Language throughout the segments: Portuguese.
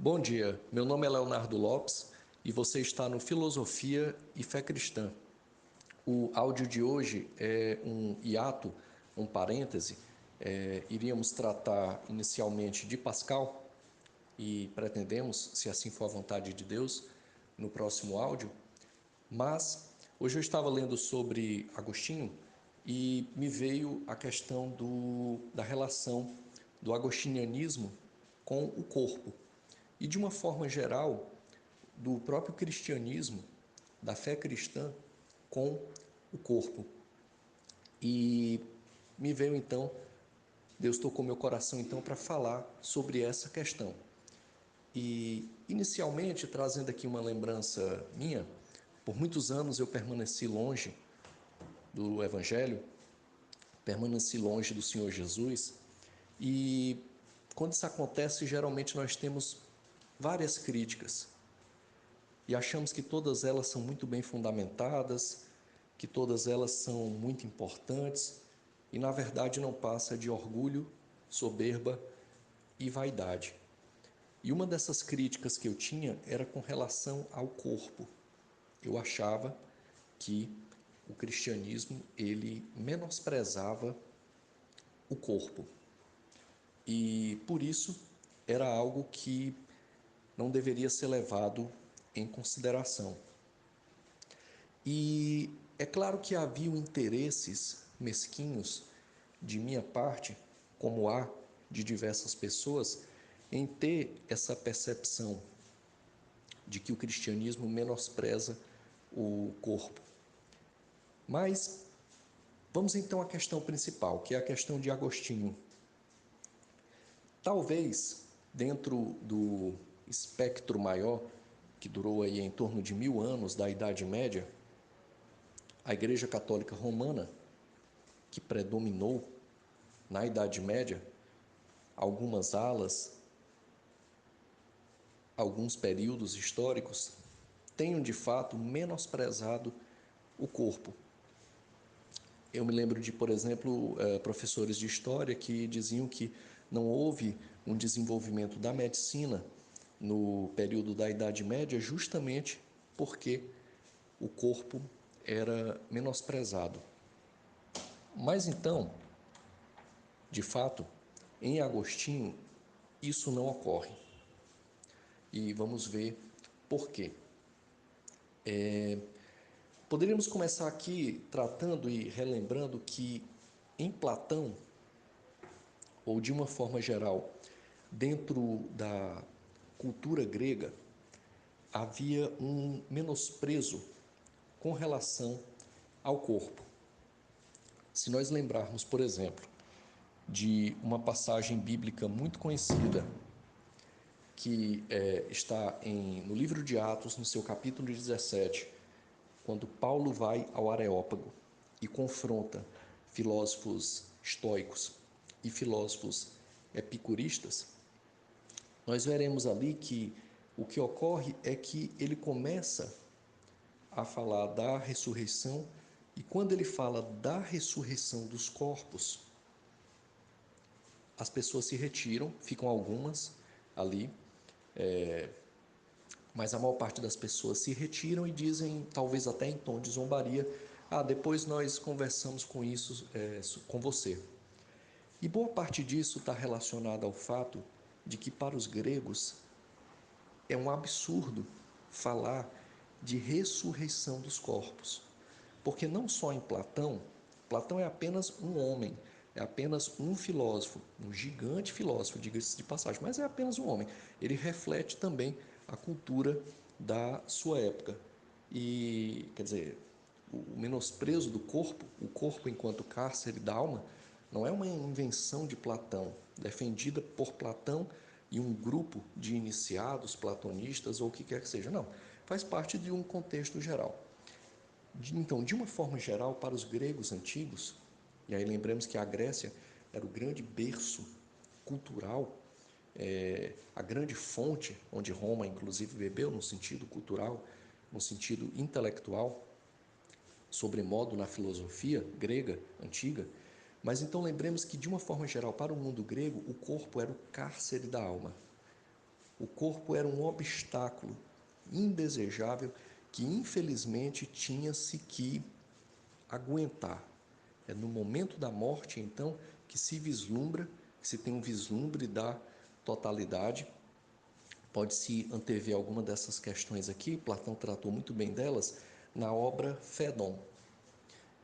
Bom dia, meu nome é Leonardo Lopes e você está no Filosofia e Fé Cristã. O áudio de hoje é um hiato, um parêntese. Iríamos tratar inicialmente de Pascal e pretendemos, se assim for a vontade de Deus, no próximo áudio. Mas hoje eu estava lendo sobre Agostinho e me veio a questão da relação do agostinianismo com o corpo. E de uma forma geral, do próprio cristianismo, da fé cristã com o corpo. E me veio então, Deus tocou meu coração então para falar sobre essa questão. E inicialmente, trazendo aqui uma lembrança minha, por muitos anos eu permaneci longe do Evangelho, permaneci longe do Senhor Jesus. E quando isso acontece, geralmente nós temos várias críticas e achamos que todas elas são muito bem fundamentadas, que todas elas são muito importantes e na verdade não passa de orgulho, soberba e vaidade. E uma dessas críticas que eu tinha era com relação ao corpo. Eu achava que o cristianismo ele menosprezava o corpo e por isso era algo que não deveria ser levado em consideração. E é claro que haviam interesses mesquinhos de minha parte, como há de diversas pessoas, em ter essa percepção de que o cristianismo menospreza o corpo. Mas vamos então à questão principal, que é a questão de Agostinho. Talvez, dentro do espectro maior, que durou aí em torno de 1000 anos da Idade Média, a Igreja Católica Romana, que predominou na Idade Média, algumas alas, alguns períodos históricos, tenham de fato menosprezado o corpo. Eu me lembro de, por exemplo, professores de história que diziam que não houve um desenvolvimento da medicina no período da Idade Média justamente porque o corpo era menosprezado. Mas então, de fato, em Agostinho, isso não ocorre. E vamos ver por quê. Poderíamos começar aqui tratando e relembrando que em Platão, ou de uma forma geral, dentro da cultura grega, havia um menosprezo com relação ao corpo. Se nós lembrarmos, por exemplo, de uma passagem bíblica muito conhecida, que está no livro de Atos, no seu capítulo 17, quando Paulo vai ao Areópago e confronta filósofos estoicos e filósofos epicuristas, nós veremos ali que o que ocorre é que ele começa a falar da ressurreição, e quando ele fala da ressurreição dos corpos, as pessoas se retiram, ficam algumas ali, mas a maior parte das pessoas se retiram e dizem, talvez até em tom de zombaria, depois nós conversamos com isso com você. E boa parte disso está relacionada ao fato de que para os gregos é um absurdo falar de ressurreição dos corpos, porque não só em Platão, Platão é apenas um homem, é apenas um filósofo, um gigante filósofo, diga-se de passagem, mas é apenas um homem. Ele reflete também a cultura da sua época. E, quer dizer, o menosprezo do corpo, o corpo enquanto cárcere da alma, não é uma invenção de Platão, defendida por Platão e um grupo de iniciados platonistas ou o que quer que seja. Não, faz parte de um contexto geral. Então, de uma forma geral, para os gregos antigos, e aí lembramos que a Grécia era o grande berço cultural, a grande fonte onde Roma, inclusive, bebeu no sentido cultural, no sentido intelectual, sobremodo na filosofia grega antiga. Mas então lembremos que, de uma forma geral, para o mundo grego, o corpo era o cárcere da alma. O corpo era um obstáculo indesejável que, infelizmente, tinha-se que aguentar. É no momento da morte, então, que se vislumbra, que se tem um vislumbre da totalidade. Pode-se antever alguma dessas questões aqui, Platão tratou muito bem delas na obra Fédon,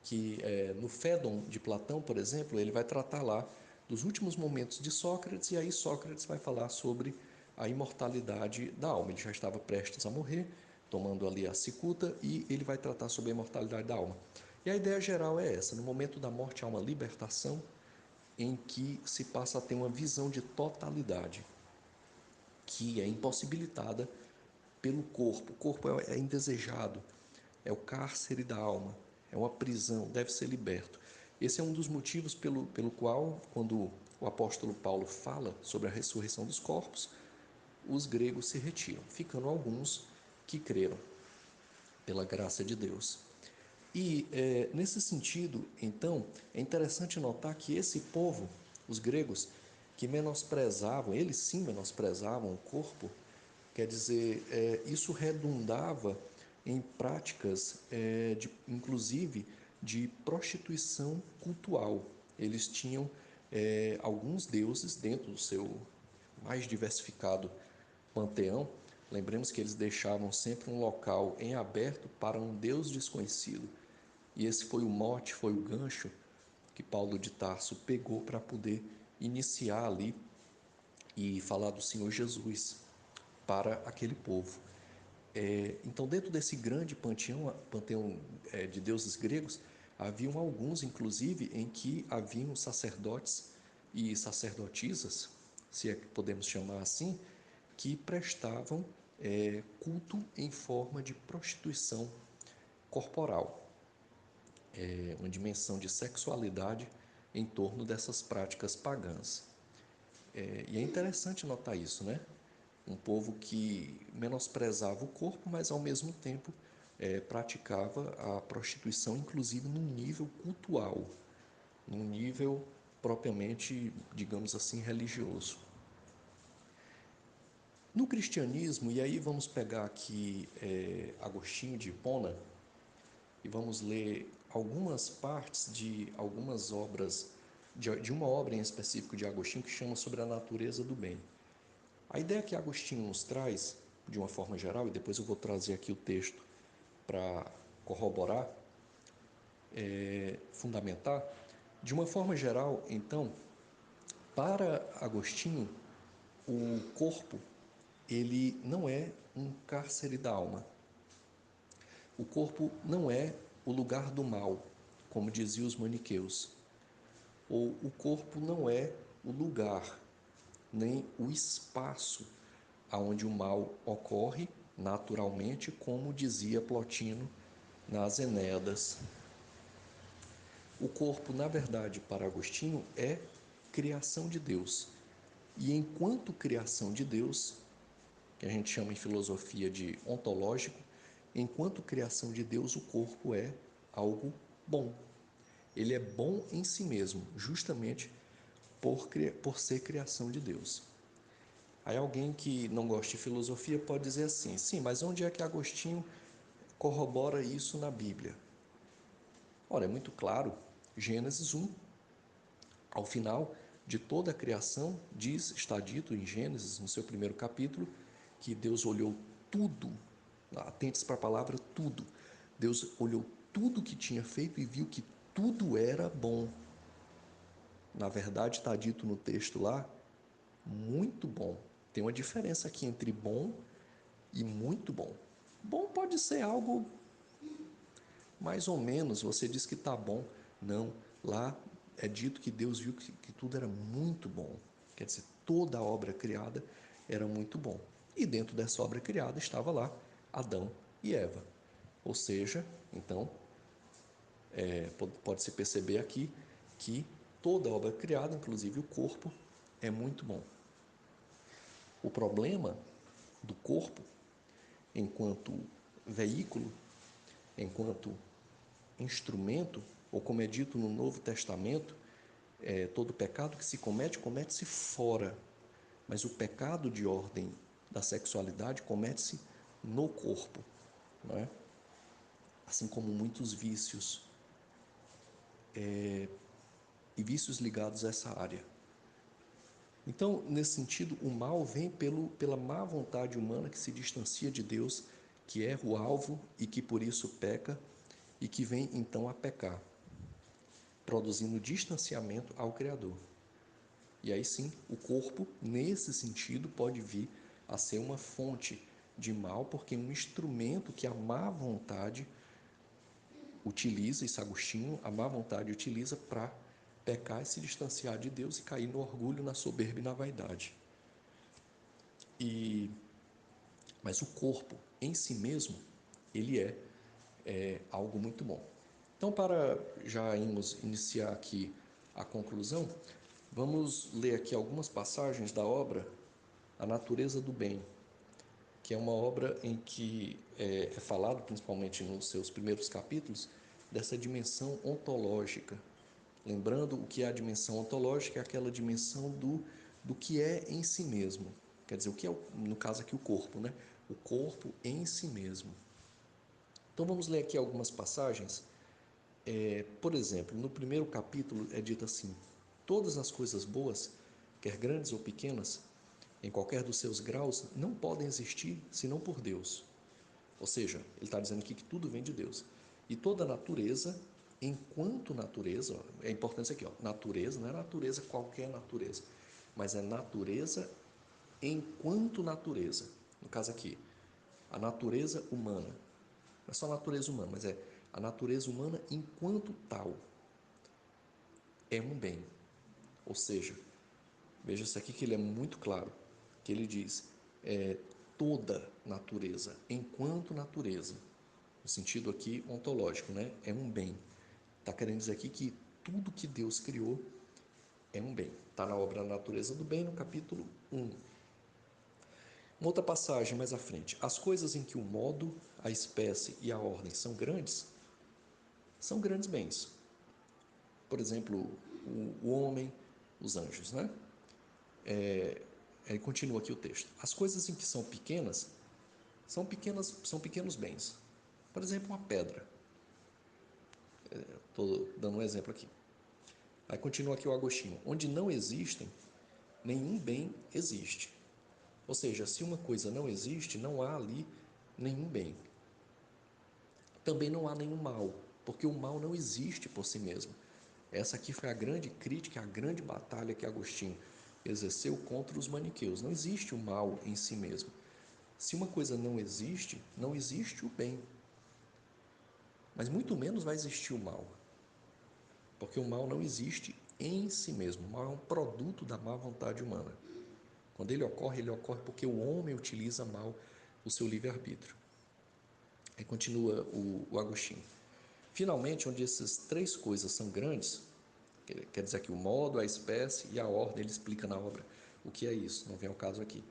que no Fédon de Platão, por exemplo, ele vai tratar lá dos últimos momentos de Sócrates, e aí Sócrates vai falar sobre a imortalidade da alma. Ele já estava prestes a morrer, tomando ali a cicuta, e ele vai tratar sobre a imortalidade da alma. E a ideia geral é essa: no momento da morte há uma libertação em que se passa a ter uma visão de totalidade, que é impossibilitada pelo corpo. O corpo é indesejado, é o cárcere da alma, é uma prisão, deve ser liberto. Esse é um dos motivos pelo qual, quando o apóstolo Paulo fala sobre a ressurreição dos corpos, os gregos se retiram, ficando alguns que creram pela graça de Deus. E nesse sentido, então, é interessante notar que esse povo, os gregos, que menosprezavam, eles sim menosprezavam o corpo, quer dizer, isso redundava em práticas, inclusive, de prostituição cultual. Eles tinham alguns deuses dentro do seu mais diversificado panteão. Lembremos que eles deixavam sempre um local em aberto para um Deus desconhecido. E esse foi o mote, foi o gancho que Paulo de Tarso pegou para poder iniciar ali e falar do Senhor Jesus para aquele povo. Então, dentro desse grande panteão de deuses gregos, haviam alguns, inclusive, em que haviam sacerdotes e sacerdotisas, se é que podemos chamar assim, que prestavam culto em forma de prostituição corporal, uma dimensão de sexualidade em torno dessas práticas pagãs. E é interessante notar isso, né? Um povo que menosprezava o corpo, mas ao mesmo tempo praticava a prostituição, inclusive num nível cultual, num nível propriamente, digamos assim, religioso. No cristianismo, e aí vamos pegar aqui Agostinho de Hipona e vamos ler algumas partes de algumas obras, de uma obra em específico de Agostinho que chama Sobre a Natureza do Bem. A ideia que Agostinho nos traz, de uma forma geral, e depois eu vou trazer aqui o texto para corroborar, fundamentar, de uma forma geral, então, para Agostinho, o corpo, ele não é um cárcere da alma. O corpo não é o lugar do mal, como diziam os maniqueus. Ou o corpo não é o lugar, nem o espaço aonde o mal ocorre naturalmente, como dizia Plotino nas Enéadas. O corpo, na verdade, para Agostinho, é criação de Deus. E enquanto criação de Deus, que a gente chama em filosofia de ontológico, enquanto criação de Deus, o corpo é algo bom. Ele é bom em si mesmo, justamente por ser criação de Deus. Aí alguém que não gosta de filosofia pode dizer assim: sim, mas onde é que Agostinho corrobora isso na Bíblia? Ora, é muito claro, Gênesis 1, ao final de toda a criação, está dito em Gênesis, no seu primeiro capítulo, que Deus olhou tudo, atentes para a palavra tudo, Deus olhou tudo que tinha feito e viu que tudo era bom. Na verdade, está dito no texto lá, muito bom. Tem uma diferença aqui entre bom e muito bom. Bom pode ser algo mais ou menos, você diz que está bom. Não, lá é dito que Deus viu que tudo era muito bom. Quer dizer, toda a obra criada era muito bom. E dentro dessa obra criada estava lá Adão e Eva. Ou seja, então, pode-se perceber aqui que toda a obra criada, inclusive o corpo, é muito bom. O problema do corpo, enquanto veículo, enquanto instrumento, ou como é dito no Novo Testamento, todo pecado que se comete, comete-se fora. Mas o pecado de ordem da sexualidade comete-se no corpo, não é? Assim como muitos vícios, e vícios ligados a essa área. Então, nesse sentido, o mal vem pela má vontade humana que se distancia de Deus, que erra o alvo e que por isso peca, e que vem então a pecar, produzindo distanciamento ao Criador. E aí sim, o corpo, nesse sentido, pode vir a ser uma fonte de mal, porque é um instrumento que a má vontade utiliza, isso Agostinho, a má vontade utiliza para pecar e se distanciar de Deus e cair no orgulho, na soberba e na vaidade. Mas o corpo em si mesmo, ele é algo muito bom. Então, para já irmos iniciar aqui a conclusão, vamos ler aqui algumas passagens da obra A Natureza do Bem, que é uma obra em que é falado, principalmente nos seus primeiros capítulos, dessa dimensão ontológica. Lembrando, o que é a dimensão ontológica é aquela dimensão do que é em si mesmo. Quer dizer, o que é, no caso aqui, o corpo, né? O corpo em si mesmo. Então vamos ler aqui algumas passagens. Por exemplo, no primeiro capítulo é dito assim: todas as coisas boas, quer grandes ou pequenas, em qualquer dos seus graus, não podem existir senão por Deus. Ou seja, ele está dizendo aqui que tudo vem de Deus. E toda natureza, enquanto natureza, é importante isso aqui, ó, natureza, não é natureza qualquer natureza, mas é natureza enquanto natureza. No caso aqui, a natureza humana. Não é só a natureza humana, mas é a natureza humana enquanto tal. É um bem. Ou seja, veja isso aqui que ele é muito claro, que ele diz, toda natureza, enquanto natureza, no sentido aqui ontológico, né? É um bem. Está querendo dizer aqui que tudo que Deus criou é um bem. Está na obra A Natureza do Bem, no capítulo 1. Uma outra passagem mais à frente. As coisas em que o modo, a espécie e a ordem são grandes bens. Por exemplo, o homem, os anjos, né? Continua aqui o texto. As coisas em que são pequenos bens. Por exemplo, uma pedra. Estou dando um exemplo aqui. Aí continua aqui o Agostinho. Onde não existem, nenhum bem existe. Ou seja, se uma coisa não existe, não há ali nenhum bem. Também não há nenhum mal, porque o mal não existe por si mesmo. Essa aqui foi a grande crítica, a grande batalha que Agostinho exerceu contra os maniqueus. Não existe o mal em si mesmo. Se uma coisa não existe, não existe o bem. Mas muito menos vai existir o mal. Porque o mal não existe em si mesmo. O mal é um produto da má vontade humana. Quando ele ocorre porque o homem utiliza mal o seu livre-arbítrio. Aí continua o Agostinho. Finalmente, onde essas três coisas são grandes, quer dizer que o modo, a espécie e a ordem, ele explica na obra o que é isso, não vem ao caso aqui.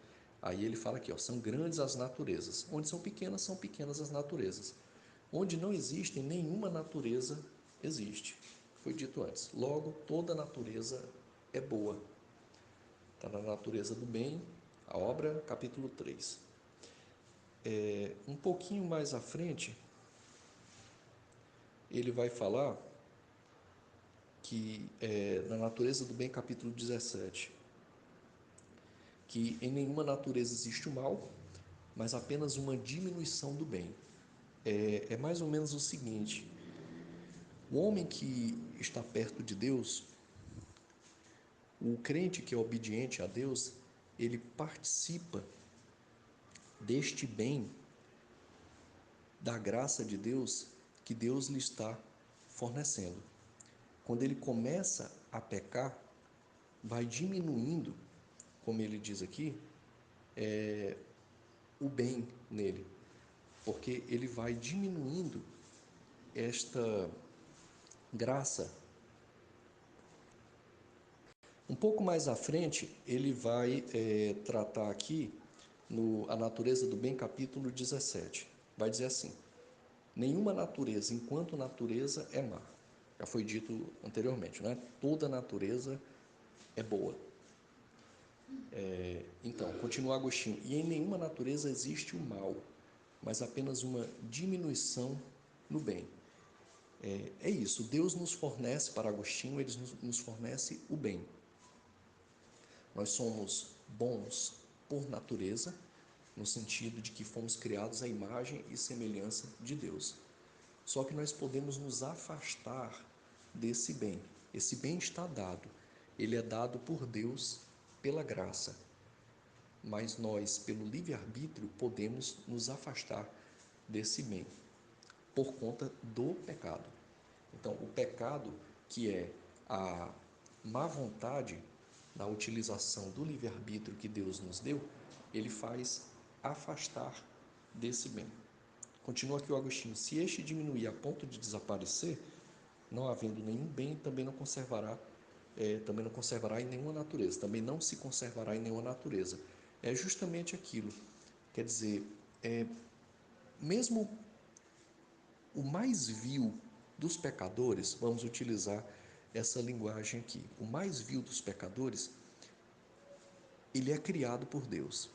Aí ele fala aqui, ó, são grandes as naturezas. Onde são pequenas as naturezas. Onde não existem, nenhuma natureza existe. Foi dito antes. Logo, toda natureza é boa. Está na Natureza do Bem, a obra, capítulo 3. Um pouquinho mais à frente, ele vai falar que na Natureza do Bem, capítulo 17, que em nenhuma natureza existe o mal, mas apenas uma diminuição do bem. É mais ou menos o seguinte: o homem que está perto de Deus, o crente que é obediente a Deus, ele participa deste bem, da graça de Deus que Deus lhe está fornecendo. Quando ele começa a pecar, vai diminuindo, como ele diz aqui, o bem nele, porque ele vai diminuindo esta graça. Um pouco mais à frente, ele vai tratar aqui no A Natureza do Bem, capítulo 17. Vai dizer assim: nenhuma natureza, enquanto natureza, é má. Já foi dito anteriormente, né? Toda natureza é boa. Então, continua Agostinho, e em nenhuma natureza existe o mal, mas apenas uma diminuição no bem. É isso, Deus nos fornece, para Agostinho, ele nos fornece o bem. Nós somos bons por natureza, no sentido de que fomos criados à imagem e semelhança de Deus. Só que nós podemos nos afastar desse bem. Esse bem está dado, ele é dado por Deus pela graça. Mas nós, pelo livre-arbítrio, podemos nos afastar desse bem por conta do pecado. Então, o pecado, que é a má vontade na utilização do livre-arbítrio que Deus nos deu, ele faz afastar desse bem. Continua aqui o Agostinho: se este diminuir a ponto de desaparecer, não havendo nenhum bem, também não conservará em nenhuma natureza, também não se conservará em nenhuma natureza. É justamente aquilo. Quer dizer, mesmo o mais vil dos pecadores, vamos utilizar essa linguagem aqui, o mais vil dos pecadores, ele é criado por Deus.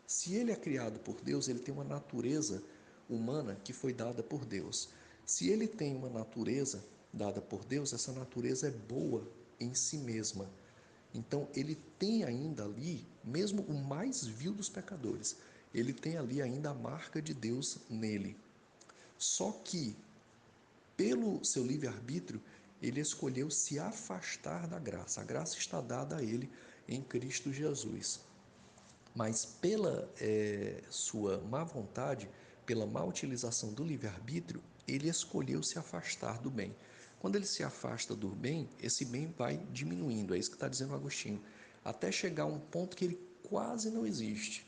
Se ele é criado por Deus, ele tem uma natureza humana que foi dada por Deus. Se ele tem uma natureza dada por Deus, essa natureza é boa em si mesma. Então, ele tem ainda ali, mesmo o mais vil dos pecadores, ele tem ali ainda a marca de Deus nele. Só que, pelo seu livre-arbítrio, ele escolheu se afastar da graça. A graça está dada a ele em Cristo Jesus. Mas pela sua má vontade, pela má utilização do livre-arbítrio, ele escolheu se afastar do bem. Quando ele se afasta do bem, esse bem vai diminuindo, é isso que está dizendo Agostinho, até chegar a um ponto que ele quase não existe.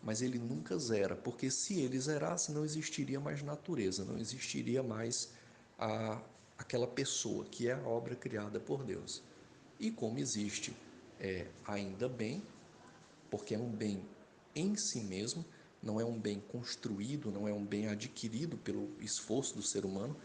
Mas ele nunca zera, porque se ele zerasse, não existiria mais natureza, não existiria mais aquela pessoa que é a obra criada por Deus. E como existe ainda bem, porque é um bem em si mesmo, não é um bem construído, não é um bem adquirido pelo esforço do ser humano,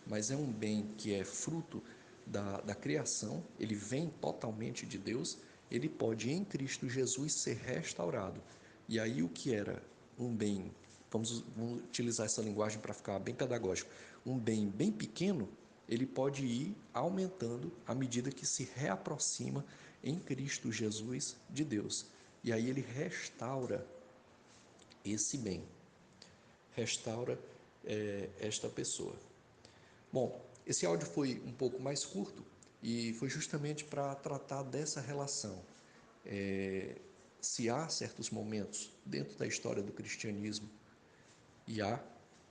mas é um bem que é fruto da criação, ele vem totalmente de Deus, ele pode em Cristo Jesus ser restaurado. E aí o que era um bem, vamos utilizar essa linguagem para ficar bem pedagógico, um bem bem pequeno, ele pode ir aumentando à medida que se reaproxima em Cristo Jesus de Deus. E aí ele restaura esse bem, restaura esta pessoa. Bom, esse áudio foi um pouco mais curto e foi justamente para tratar dessa relação. Se há certos momentos dentro da história do cristianismo, e há,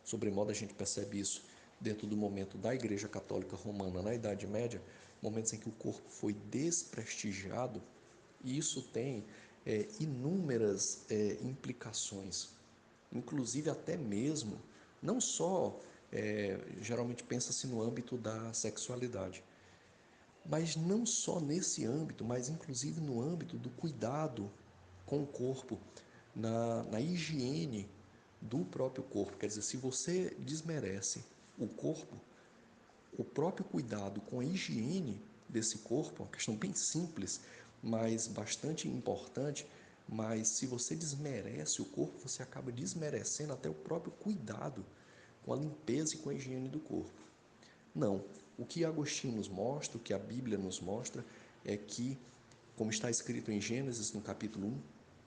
sobremodo a gente percebe isso dentro do momento da Igreja Católica Romana na Idade Média, momentos em que o corpo foi desprestigiado, e isso tem inúmeras implicações, inclusive até mesmo, não só, geralmente pensa-se no âmbito da sexualidade, mas não só nesse âmbito, mas inclusive no âmbito do cuidado com o corpo, na higiene do próprio corpo. Quer dizer, se você desmerece o corpo, o próprio cuidado com a higiene desse corpo, uma questão bem simples, mas bastante importante, mas se você desmerece o corpo, você acaba desmerecendo até o próprio cuidado com a limpeza e com a higiene do corpo. Não, o que Agostinho nos mostra, o que a Bíblia nos mostra, é que, como está escrito em Gênesis, no capítulo 1,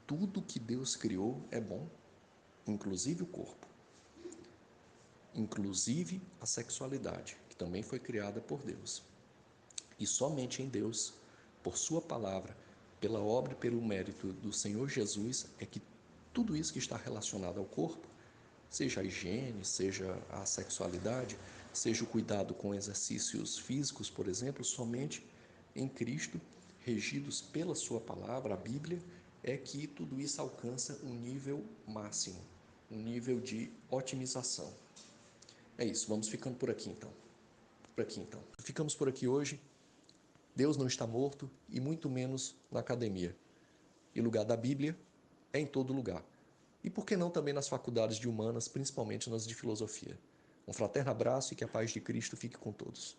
tudo que Deus criou é bom, inclusive o corpo, inclusive a sexualidade, que também foi criada por Deus. E somente em Deus, por sua palavra, pela obra e pelo mérito do Senhor Jesus, é que tudo isso que está relacionado ao corpo, seja a higiene, seja a sexualidade, seja o cuidado com exercícios físicos, por exemplo, somente em Cristo, regidos pela sua palavra, a Bíblia, é que tudo isso alcança um nível máximo, um nível de otimização. É isso, vamos ficando por aqui então. Ficamos por aqui hoje. Deus não está morto e muito menos na academia. E o lugar da Bíblia é em todo lugar. E por que não também nas faculdades de humanas, principalmente nas de filosofia? Um fraterno abraço e que a paz de Cristo fique com todos.